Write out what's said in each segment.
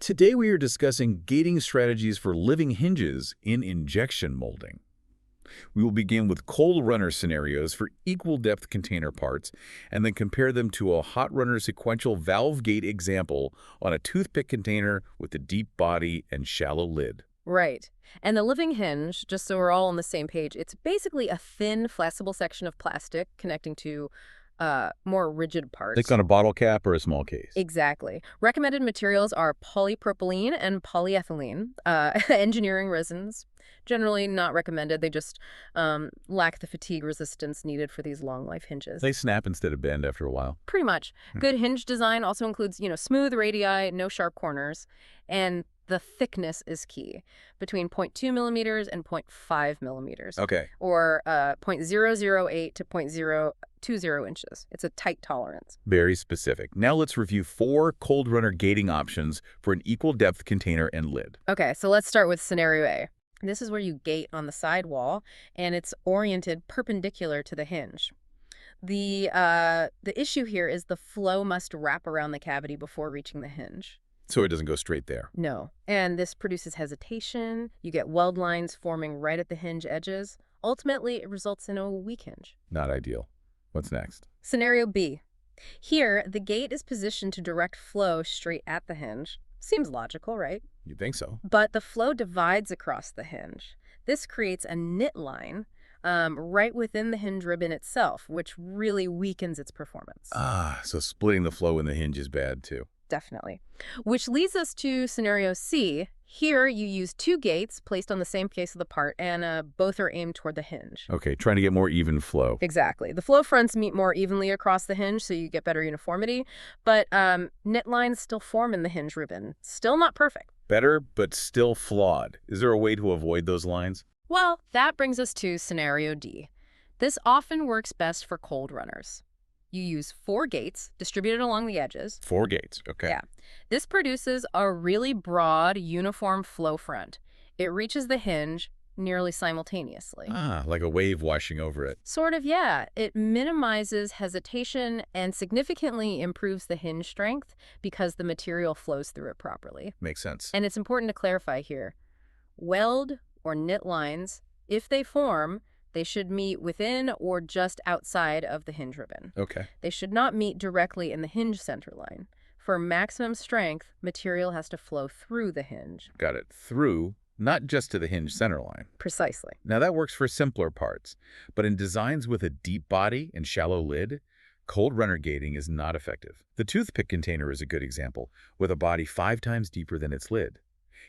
Today we are discussing gating strategies for living hinges in injection molding. We will begin with cold runner scenarios for equal depth container parts and then compare them to a hot runner sequential valve gate example on a toothpick container with a deep body and shallow lid. Right. And the living hinge, just so we're all on the same page, it's basically a thin, flexible section of plastic connecting to more rigid parts. Like on a bottle cap or a small case. Exactly. Recommended materials are polypropylene and polyethylene. Engineering resins, generally not recommended. They just lack the fatigue resistance needed for these long life hinges. They snap instead of bend after a while. Pretty much. Good hinge design also includes, smooth radii, no sharp corners, and the thickness is key, between 0.2 millimeters and 0.5 millimeters. Okay. Or 0.008 to 0.020 inches. It's a tight tolerance. Very specific. Now let's review 4 cold runner gating options for an equal depth container and lid. Okay, so let's start with scenario A. This is where you gate on the side wall, and it's oriented perpendicular to the hinge. The issue here is the flow must wrap around the cavity before reaching the hinge. So it doesn't go straight there. No. And this produces hesitation. You get weld lines forming right at the hinge edges. Ultimately, it results in a weak hinge. Not ideal. What's next? Scenario B. Here, the gate is positioned to direct flow straight at the hinge. Seems logical, right? You'd think so. But the flow divides across the hinge. This creates a knit line right within the hinge ribbon itself, which really weakens its performance. So splitting the flow in the hinge is bad too. Definitely. Which leads us to scenario C. Here, you use 2 gates placed on the same face of the part, and both are aimed toward the hinge. Okay, trying to get more even flow. Exactly. The flow fronts meet more evenly across the hinge, so you get better uniformity. But knit lines still form in the hinge ribbon. Still not perfect. Better, but still flawed. Is there a way to avoid those lines? Well, that brings us to scenario D. This often works best for cold runners. You use 4 gates distributed along the edges. 4 gates, okay. Yeah. This produces a really broad, uniform flow front. It reaches the hinge nearly simultaneously. Like a wave washing over it. Sort of, yeah. It minimizes hesitation and significantly improves the hinge strength because the material flows through it properly. Makes sense. And it's important to clarify here. Weld or knit lines, if they form, they should meet within or just outside of the hinge ribbon. Okay. They should not meet directly in the hinge center line. For maximum strength, material has to flow through the hinge. Got it. Through, not just to the hinge center line. Precisely. Now that works for simpler parts, but in designs with a deep body and shallow lid, cold runner gating is not effective. The toothpick container is a good example, with a body 5 times deeper than its lid.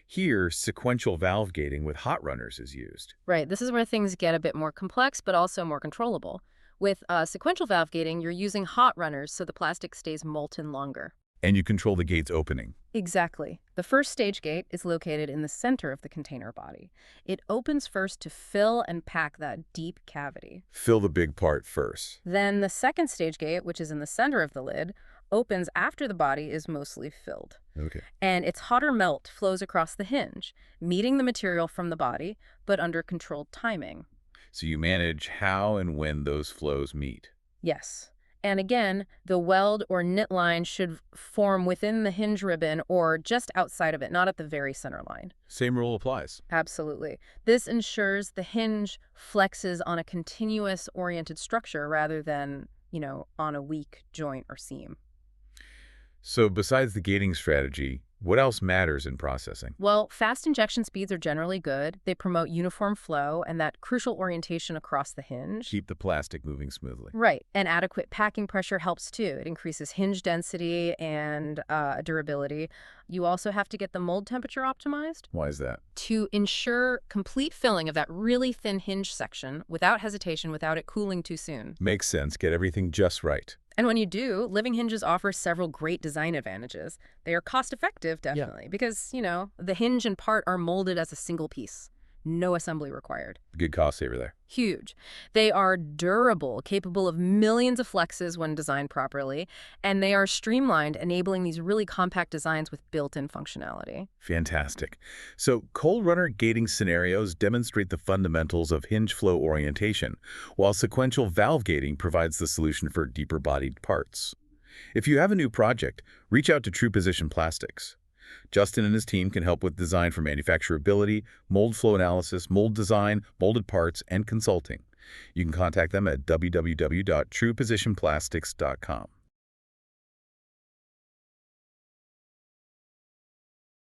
Here, sequential valve gating with hot runners is used. Right. This is where things get a bit more complex, but also more controllable. With sequential valve gating, you're using hot runners so the plastic stays molten longer. And you control the gate's opening. Exactly. The first stage gate is located in the center of the container body. It opens first to fill and pack that deep cavity. Fill the big part first. Then the second stage gate, which is in the center of the lid, opens after the body is mostly filled. Okay. And its hotter melt flows across the hinge, meeting the material from the body, but under controlled timing. So you manage how and when those flows meet. Yes. And again, the weld or knit line should form within the hinge ribbon or just outside of it, not at the very center line. Same rule applies. Absolutely. This ensures the hinge flexes on a continuous oriented structure rather than, on a weak joint or seam. So besides the gating strategy, what else matters in processing? Well, fast injection speeds are generally good. They promote uniform flow and that crucial orientation across the hinge. Keep the plastic moving smoothly. Right. And adequate packing pressure helps too. It increases hinge density and durability. You also have to get the mold temperature optimized. Why is that? To ensure complete filling of that really thin hinge section without hesitation, without it cooling too soon. Makes sense. Get everything just right. And when you do, living hinges offer several great design advantages. They are cost-effective, definitely, because, the hinge and part are molded as a single piece. No assembly required. Good cost saver there. Huge. They are durable, capable of millions of flexes when designed properly, and they are streamlined, enabling these really compact designs with built-in functionality. Fantastic. So cold runner gating scenarios demonstrate the fundamentals of hinge flow orientation, while sequential valve gating provides the solution for deeper-bodied parts. If you have a new project, reach out to True Position Plastics. Justin and his team can help with design for manufacturability, mold flow analysis, mold design, molded parts, and consulting. You can contact them at www.truepositionplastics.com.